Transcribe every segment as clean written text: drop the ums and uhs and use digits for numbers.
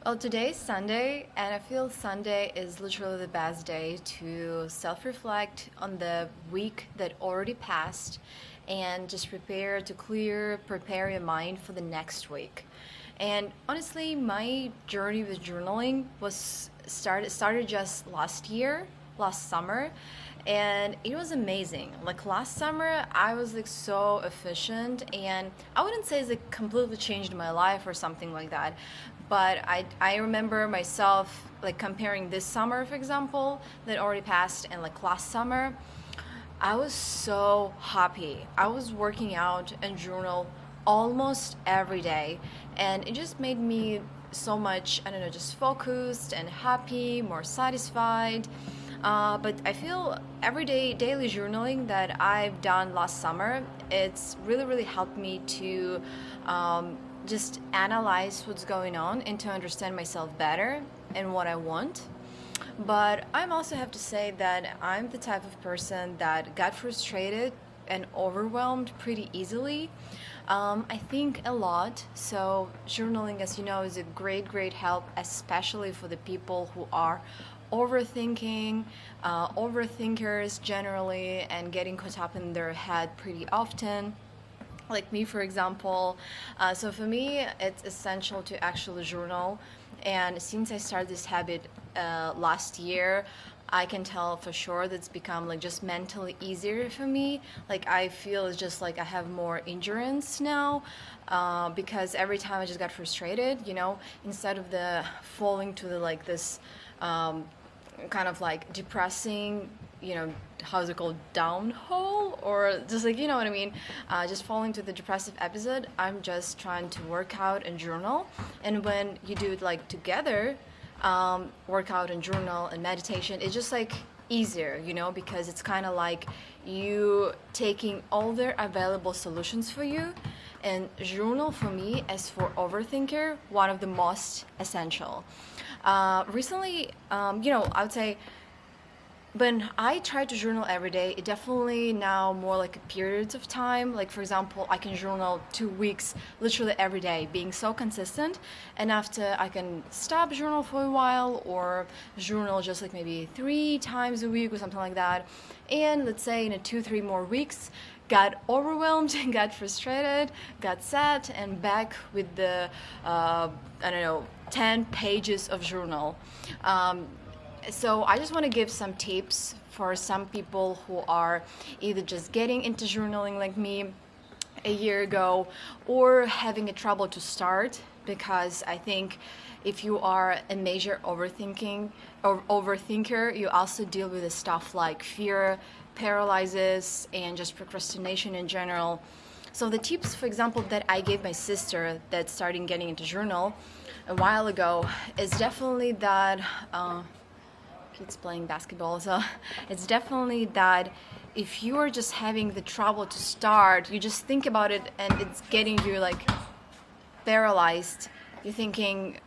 Well, today's Sunday, and I feel Sunday is literally the best day to self reflect on the week that already passed and just prepare your mind for the next week. And honestly, my journey with journaling started just last summer, and it was amazing. Like last summer, I was like so efficient, and I wouldn't say it's like completely changed my life or something like that, but I remember myself like comparing this summer, for example, that already passed, and like last summer. I was so happy. I was working out and journal almost every day, and it just made me so much, I don't know, just focused and happy, more satisfied. But I feel everyday daily journaling that I've done last summer, it's really helped me to just analyze what's going on and to understand myself better and what I want. But I also have to say that I'm the type of person that got frustrated and overwhelmed pretty easily. I think a lot, so journaling, as you know, is a great help, especially for the people who are overthinking, overthinkers generally, and getting caught up in their head pretty often like me, for example. So for me, it's essential to actually journal. And since I started this habit last year, I can tell for sure that it's become like just mentally easier for me. Like I feel it's just like I have more endurance now because every time I just got frustrated, instead of the falling to the like this kind of like depressing, how's it called, downhole, or just like, you know what I mean, just falling to the depressive episode. I'm just trying to work out and journal, and when you do it like together, workout and journal and meditation, it's just like easier, because it's kind of like you taking all the available solutions for you. And journal for me, as for overthinker, one of the most essential. Recently, I would say when I try to journal every day, it definitely now more like periods of time. Like for example, I can journal 2 weeks, literally every day, being so consistent. And after I can stop journal for a while or journal just like maybe 3 times a week or something like that. And let's say in a 2, 3 more weeks, got overwhelmed, got frustrated, got sad, and back with the I don't know 10 pages of journal. So I just want to give some tips for some people who are either just getting into journaling like me a year ago or having a trouble to start, because I think if you are a major overthinker, you also deal with the stuff like fear, paralysis, and just procrastination in general. So the tips, for example, that I gave my sister that started getting into journal a while ago is definitely that kids playing basketball. So it's definitely that if you are just having the trouble to start, you just think about it and it's getting you like paralyzed. You're thinking,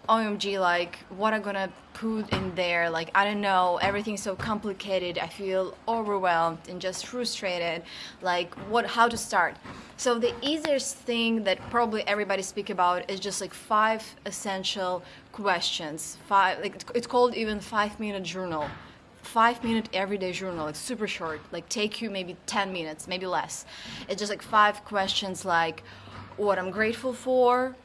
OMG, like what I'm gonna put in there, like I don't know, everything's so complicated, I feel overwhelmed and just frustrated, like how to start. So the easiest thing that probably everybody speak about is just like 5 essential questions. Like it's called even 5 minute journal. 5 minute everyday journal. It's super short, like take you maybe 10 minutes, maybe less. It's just like 5 questions like what I'm grateful for,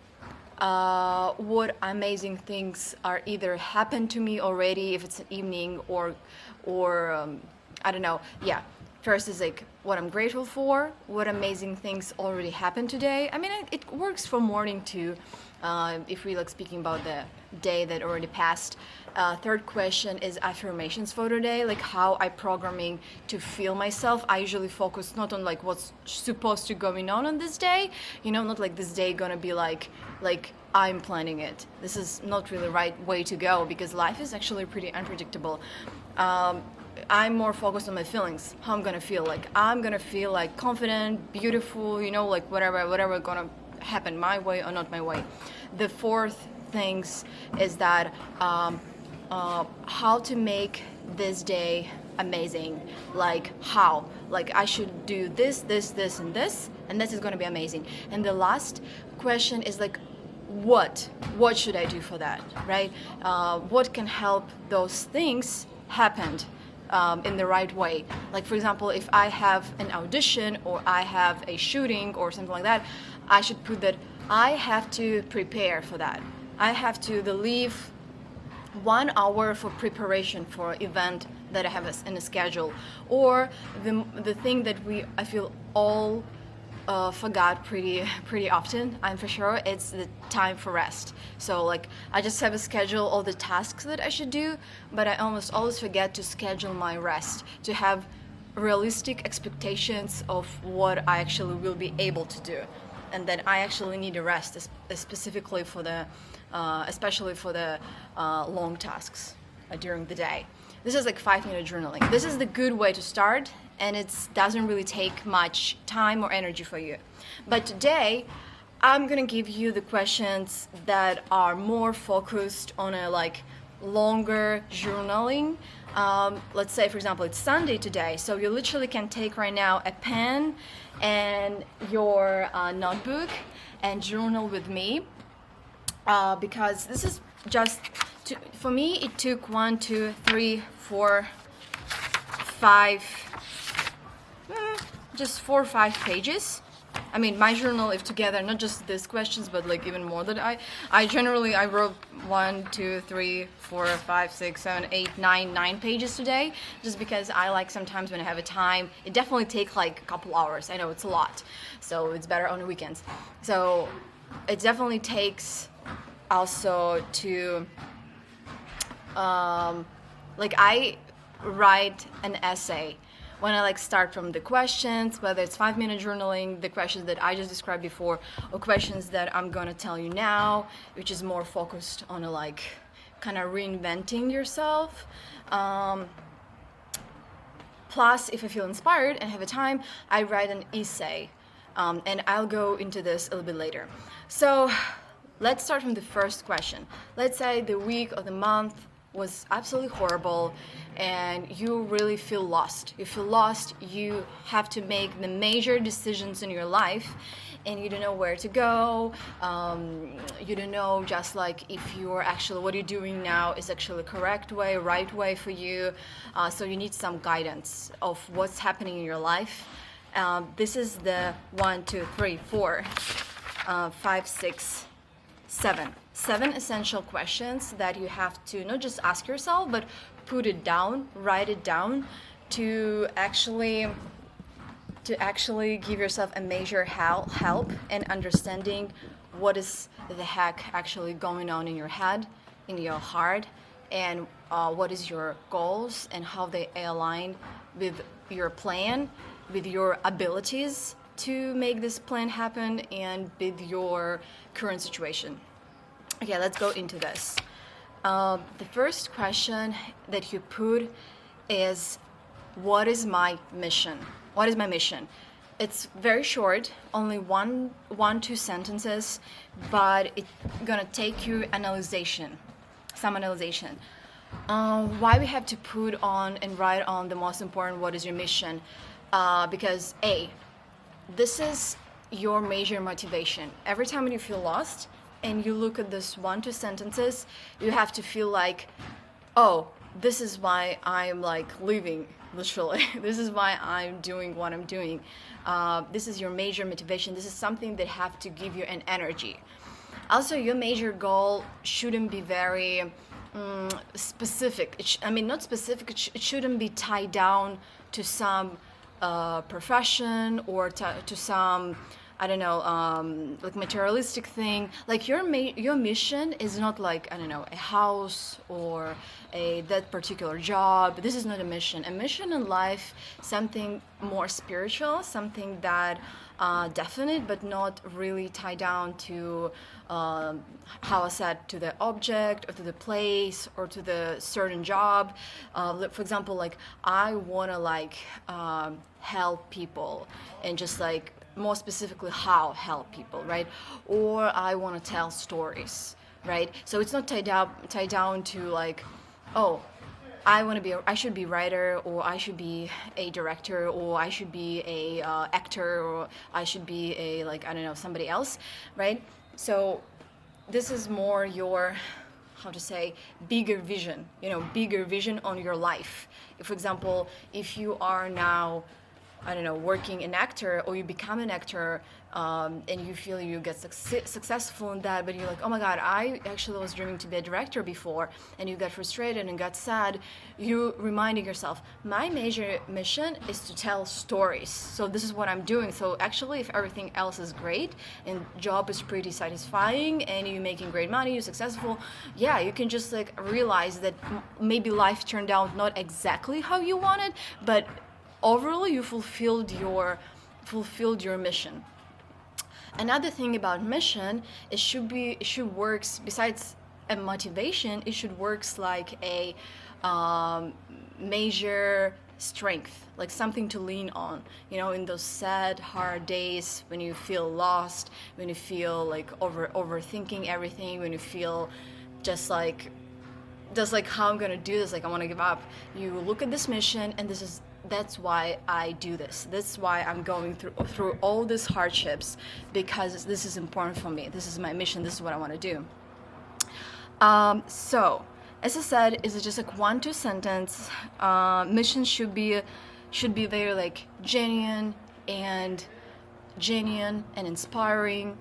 what amazing things are either happened to me already, if it's an evening, or I don't know. Yeah, first is like what I'm grateful for, what amazing things already happened today. I mean, it works for morning too, if we like speaking about the day that already passed. Third question is affirmations for today, like how I programming to feel myself. I usually focus not on like what's supposed to going on this day, not like this day gonna be like I'm planning it. This is not really the right way to go because life is actually pretty unpredictable. I'm more focused on my feelings, how I'm gonna feel. Like I'm gonna feel like confident, beautiful, like whatever gonna happen my way or not my way. The fourth things is that how to make this day amazing. Like how, like I should do this, and this is gonna be amazing. And the last question is like what should I do for that, right? What can help those things happen in the right way? Like, for example, if I have an audition or I have a shooting or something like that, I should put that I have to prepare for that. I have to leave 1 hour for preparation for event that I have in a schedule, or the thing that I feel all forgot pretty often. I'm for sure it's the time for rest. So like I just have a schedule all the tasks that I should do, but I almost always forget to schedule my rest, to have realistic expectations of what I actually will be able to do, and then I actually need a rest, specifically for the especially for the long tasks during the day. This is like 5-minute journaling. This is the good way to start, and it doesn't really take much time or energy for you. But today, I'm gonna give you the questions that are more focused on a like longer journaling. Let's say, for example, it's Sunday today, so you literally can take right now a pen and your notebook and journal with me, because this is just for me it took 1, 2, 3, 4, 5, just 4 or 5 pages. I mean, my journal, if together, not just these questions, but like even more that I generally I wrote 1, 2, 3, 4, 5, 6, 7, 8, 9 pages today, just because I like sometimes when I have a time, it definitely takes like a couple hours. I know it's a lot, so it's better on the weekends. So it definitely takes also to like I write an essay when I like start from the questions, whether it's 5-minute journaling, the questions that I just described before, or questions that I'm gonna tell you now, which is more focused on a like kind of reinventing yourself. Plus, if I feel inspired and have a time, I write an essay, and I'll go into this a little bit later. So let's start from the first question. Let's say the week or the month was absolutely horrible and you really feel lost. You feel lost, you have to make the major decisions in your life and you don't know where to go. You don't know just like if you're actually, what you're doing now is actually the correct way, right way for you. So you need some guidance of what's happening in your life. This is the 1, 2, 3, 4, 5, 6, 7 essential questions that you have to not just ask yourself, but put it down, write it down, to actually give yourself a major help in understanding what is the heck actually going on in your head, in your heart, and what is your goals and how they align with your plan, with your abilities to make this plan happen, and with your current situation. Okay, let's go into this. The first question that you put is, what is my mission? What is my mission? It's very short, only one, 2 sentences, but it's gonna take you some analyzation. Why we have to put on and write on the most important, what is your mission? Because this is your major motivation. Every time when you feel lost and you look at this 1, 2 sentences, you have to feel like, oh, this is why I'm like living, literally. This is why I'm doing what I'm doing. This is your major motivation. This is something that have to give you an energy. Also, your major goal shouldn't be very specific. Not specific. It shouldn't be tied down to some profession or to some, I don't know, like materialistic thing. Like your mission is not like, I don't know, a house or that particular job. This is not a mission. A mission in life, something more spiritual, something that definite, but not really tied down to, how I said, to the object or to the place or to the certain job. For example, like I wanna like help people, and just like more specifically how help people, right? Or I want to tell stories, right? So it's not tied down to like, oh, I should be writer, or I should be a director, or I should be a actor, or I should be a, like, I don't know, somebody else, right? So this is more your, how to say, bigger vision, bigger vision on your life. If, for example, if you are now, I don't know, working an actor, or you become an actor, and you feel you get successful in that, but you're like, oh my God, I actually was dreaming to be a director before, and you got frustrated and got sad, you reminding yourself, my major mission is to tell stories. So this is what I'm doing. So actually, if everything else is great and job is pretty satisfying and you're making great money, you're successful, yeah, you can just like realize that maybe life turned out not exactly how you wanted, but overall you fulfilled your mission. Another thing about mission, it should works, besides a motivation, it should works like a major strength, like something to lean on, in those sad, hard days when you feel lost, when you feel like overthinking everything, when you feel just like how I'm gonna do this, like I want to give up. You look at this mission, and that's why I do this. That's why I'm going through all these hardships, because this is important for me. This is my mission. This is what I want to do. So, as I said, it's just like 1-2 sentence. Mission should be very like genuine and inspiring.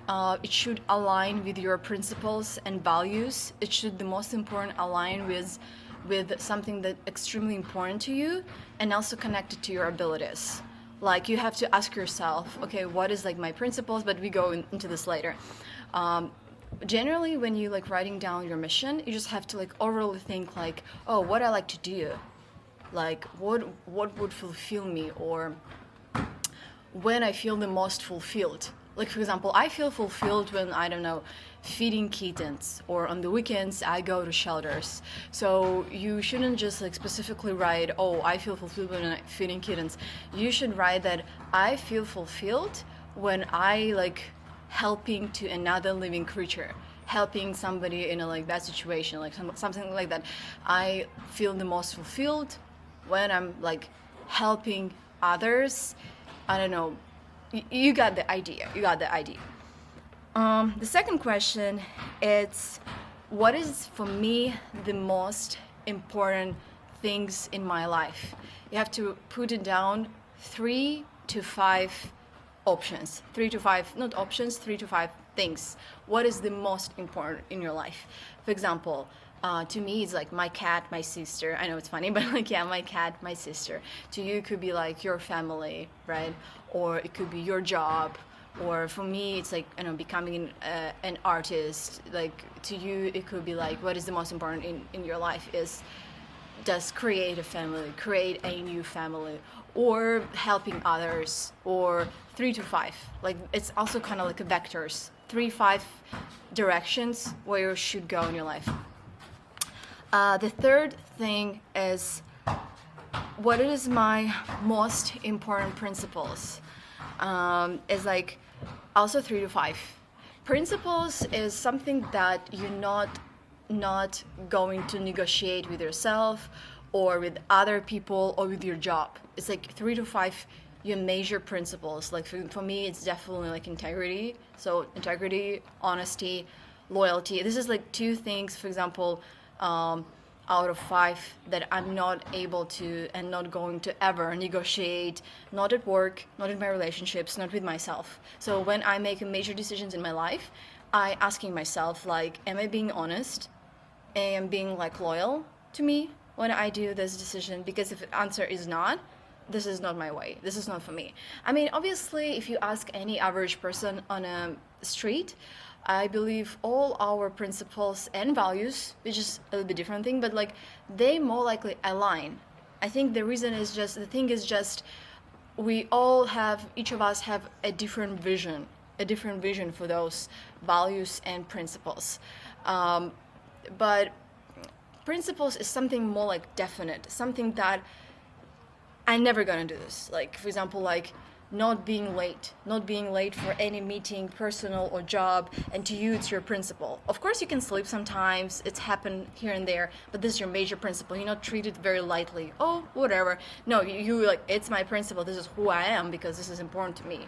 It should align with your principles and values. It should, the most important, align with something that's extremely important to you, and also connected to your abilities. Like, you have to ask yourself, okay, what is like my principles? But we go into this later. Generally, when you like writing down your mission, you just have to like overly think like, oh, what I like to do, like what would fulfill me, or when I feel the most fulfilled. Like, for example, I feel fulfilled when, I don't know, feeding kittens, or on the weekends I go to shelters. So you shouldn't just like specifically write, oh, I feel fulfilled when I'm feeding kittens. You should write that I feel fulfilled when I like helping to another living creature, helping somebody in a like bad situation, like something like that. I feel the most fulfilled when I'm like helping others. I don't know. You got the idea. The second question is, what is for me the most important things in my life? You have to put it down 3 to 5 options. 3 to 5, not options, 3 to 5 things. What is the most important in your life? For example, to me, it's like my cat, my sister. I know it's funny, but like, yeah, my cat, my sister. To you, it could be like your family, right? Or it could be your job. Or for me, it's like, becoming an artist. Like, to you, it could be like, what is the most important in your life is just create a family, create a new family, or helping others, or 3 to 5. Like, it's also kind of like a vectors, 3-5 directions where you should go in your life. The third thing is, what is my most important principles? Is like also 3 to 5. Principles is something that you're not going to negotiate with yourself or with other people or with your job. It's like 3 to 5 your major principles. Like for me, it's definitely like integrity. So integrity, honesty, loyalty. This is like 2 things, for example, out of 5 that I'm not able to and not going to ever negotiate, not at work, not in my relationships, not with myself. So when I make major decisions in my life, I asking myself, like, am I being honest? Am I being like loyal to me when I do this decision? Because if the answer is not, this is not my way. This is not for me. I mean, obviously, if you ask any average person on a street, I believe all our principles and values, which is a little bit different thing, but like they more likely align. I think the reason is just, the thing is just, we all have, each of us have a different vision for those values and principles. But principles is something more like definite, something that I'm never gonna do this. Like, for example, like not being late for any meeting, personal or job, and to you it's your principle. Of course you can sleep sometimes, it's happened here and there, but this is your major principle. You're not treated very lightly. Oh, whatever. No, you like, it's my principle, this is who I am because this is important to me.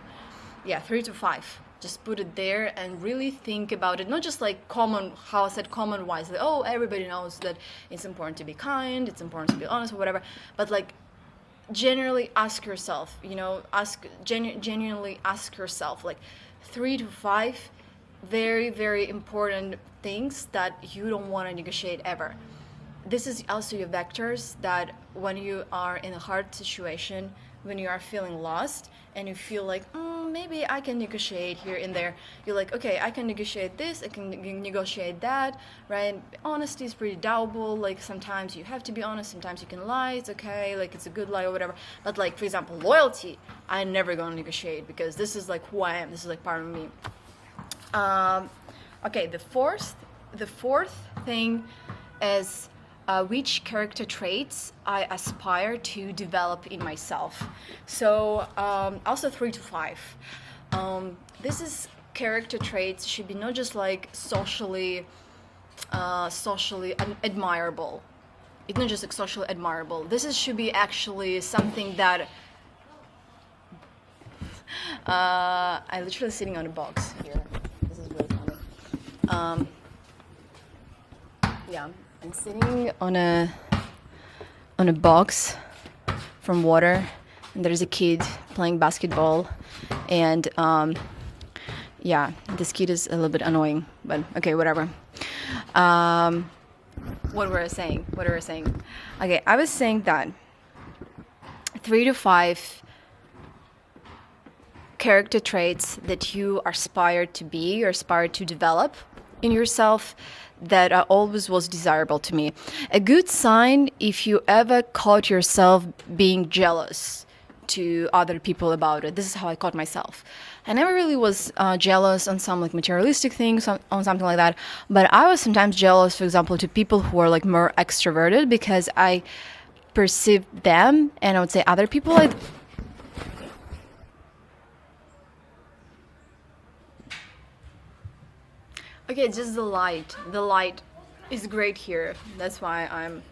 Yeah, 3 to 5. just put it there and really think about it. Not just like common, how I said common wise, like, oh, everybody knows that it's important to be kind, it's important to be honest or whatever, but like generally ask yourself, genuinely ask yourself like 3 to 5 very, very important things that you don't want to negotiate ever. This is also your vectors that when you are in a hard situation, when you are feeling lost and you feel like maybe I can negotiate here and there, you're like, okay, I can negotiate this, I can negotiate that, right? Honesty is pretty doubtful. Like sometimes you have to be honest, sometimes you can lie, it's okay, like it's a good lie or whatever. But like for example, loyalty, I'm never gonna negotiate because this is like who I am, this is like part of me. Okay, the fourth thing is which character traits I aspire to develop in myself. So also 3 to 5. This is character traits should be not just like socially admirable. It's not just like socially admirable. Should be actually something that I'm literally sitting on a box here. This is really funny. Yeah, I'm sitting on a box from water, and there's a kid playing basketball, and yeah, this kid is a little bit annoying, but okay, whatever. What were I saying? Okay, I was saying that 3 to 5 character traits that you aspire to be or aspire to develop in yourself that always was desirable to me. A good sign if you ever caught yourself being jealous to other people about it. This is how I caught myself. I never really was jealous on some like materialistic things, on something like that, but I was sometimes jealous, for example, to people who are like more extroverted because I perceived them, and I would say other people like okay, just the light. The light is great here. That's why I'm...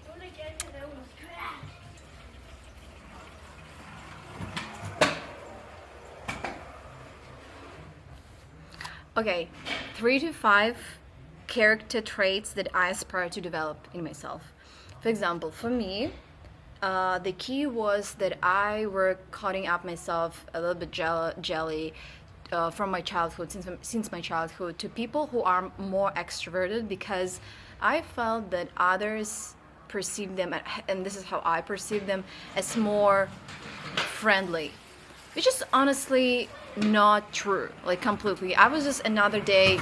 Okay, 3 to 5 character traits that I aspire to develop in myself. For example, for me, the key was that I were cutting up myself a little bit jelly from my childhood, since my childhood, to people who are more extroverted, because I felt that others perceive them, and this is how I perceive them, as more friendly, which is honestly not true, like completely. I was just another day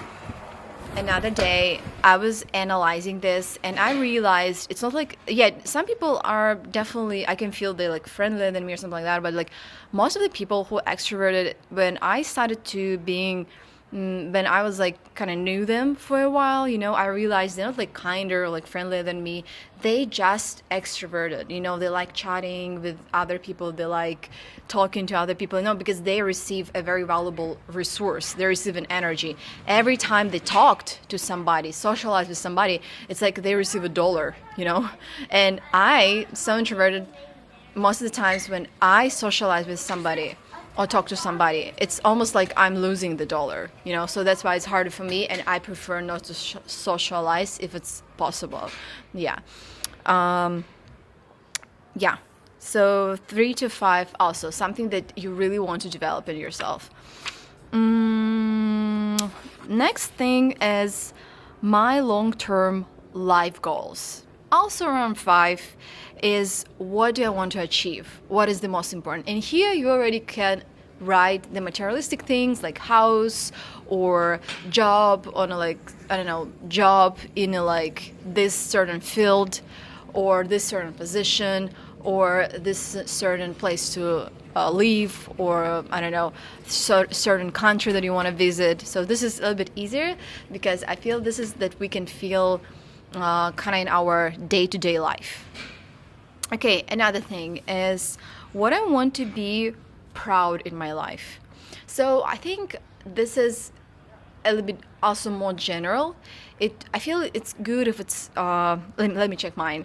I was analyzing this, and I realized it's not like, yeah, some people are definitely, I can feel they're like friendlier than me or something like that, but like most of the people who extroverted, when I started to being when I was like kind of knew them for a while, I realized they're not like kinder or like friendlier than me. They just extroverted, they like chatting with other people, they like talking to other people, because they receive a very valuable resource. They receive an energy. Every time they talked to somebody, socialized with somebody, it's like they receive $1, And I, so introverted, most of the times when I socialize with somebody or talk to somebody, it's almost like I'm losing the $1, so that's why it's harder for me, and I prefer not to socialize if it's possible. Yeah. So 3 to 5 also, something that you really want to develop in yourself. Next thing is my long-term life goals. Also around 5 is, what do I want to achieve? What is the most important? And here you already can write the materialistic things like house or job on a job in a like this certain field or this certain position or this certain place to live, or certain country that you want to visit. So this is a little bit easier because I feel this is that we can feel kind of in our day-to-day life. Okay, another thing is what I want to be proud in my life. So I think this is a little bit also more general. I feel it's good if it's let me check mine.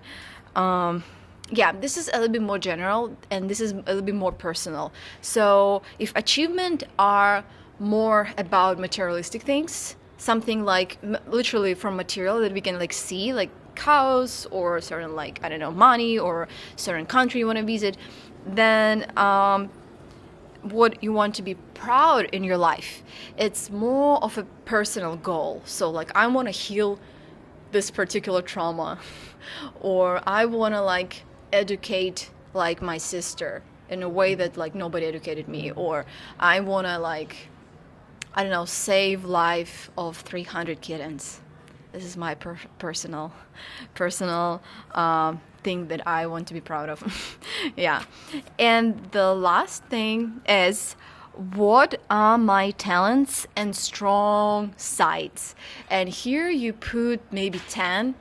This is a little bit more general, and this is a little bit more personal. So if achievement are more about materialistic things, something like literally from material that we can like see, like cows or certain, like, I don't know, money or certain country you want to visit, then what you want to be proud in your life, it's more of a personal goal. So like, I want to heal this particular trauma, or I want to like educate like my sister in a way that like nobody educated me, or I want to like, I don't know, save life of 300 kittens. This is my personal thing that I want to be proud of. Yeah. And the last thing is, what are my talents and strong sides? And here you put maybe 10.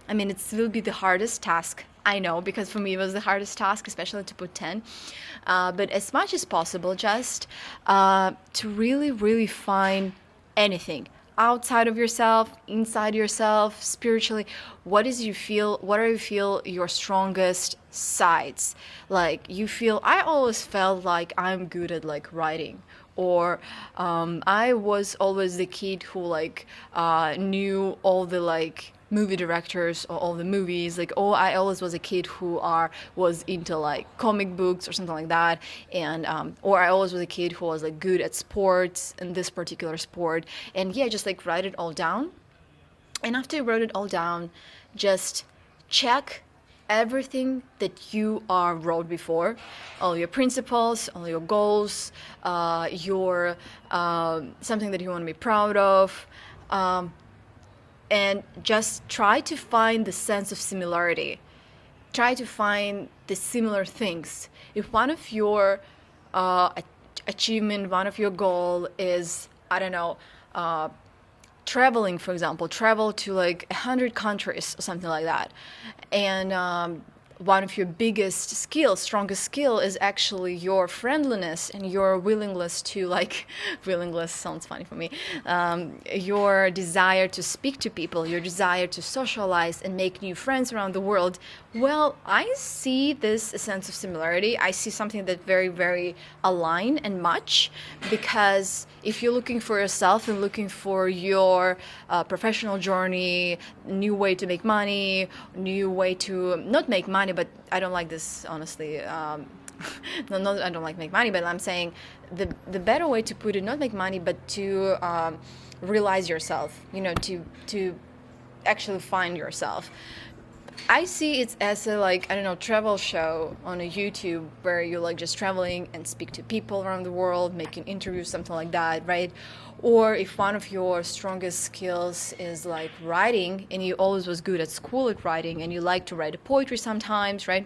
I mean, it will be the hardest task, I know, because for me it was the hardest task, especially to put 10. But as much as possible, just to really, really find anything outside of yourself, inside yourself, spiritually. What are you feel your strongest sides? Like, you feel, I always felt like I'm good at like writing, or I was always the kid who like knew all the like movie directors or all the movies, like, oh, I always was a kid who was into like comic books or something like that, and or I always was a kid who was like good at sports in this particular sport. And yeah, just like write it all down, and after you wrote it all down, just check everything that you wrote before, all your principles, all your goals, your something that you want to be proud of, and just try to find the sense of similarity. Try to find the similar things. If one of your achievement, one of your goal is, I don't know, traveling, for example, travel to like 100 countries or something like that, and one of your biggest skills, strongest skill, is actually your friendliness and your willingness to like, willingness sounds funny for me, your desire to speak to people, your desire to socialize and make new friends around the world. Well, I see this a sense of similarity. I see something that very, very align and much, because if you're looking for yourself and looking for your professional journey, new way to make money, new way to not make money, but I don't like this, honestly. I don't like make money, but I'm saying the better way to put it, not make money, but to realize yourself, to actually find yourself. I see it as a, like, I don't know, travel show on a YouTube where you're like just traveling and speak to people around the world, making interviews, something like that, right? Or if one of your strongest skills is like writing, and you always was good at school at writing, and you like to write a poetry sometimes, right?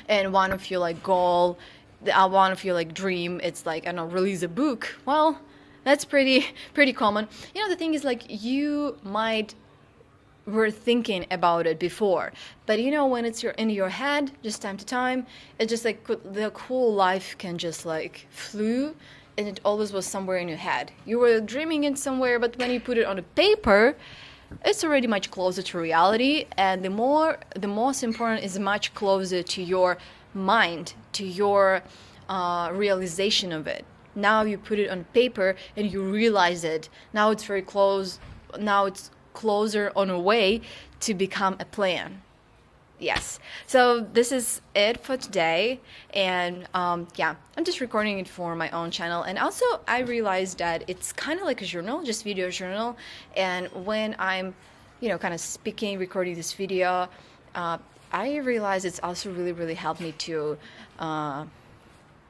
And one of your like goal, one of your like dream, it's like, I don't know, release a book. Well, that's pretty common. The thing is, like, you might were thinking about it before, but when it's in your head, just time to time, it's just like the whole life can just like flew, and it always was somewhere in your head. You were dreaming it somewhere, but when you put it on a paper, it's already much closer to reality, and the most important is much closer to your mind, to your realization of it. Now you put it on paper and you realize it. Now it's very close. Now it's closer on a way to become a plan. Yes. So this is it for today. And yeah, I'm just recording it for my own channel. And also I realized that it's kind of like a journal, just video journal. And when I'm, kind of speaking, recording this video, I realize it's also really, really helped me to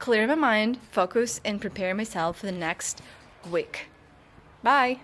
clear my mind, focus, and prepare myself for the next week. Bye.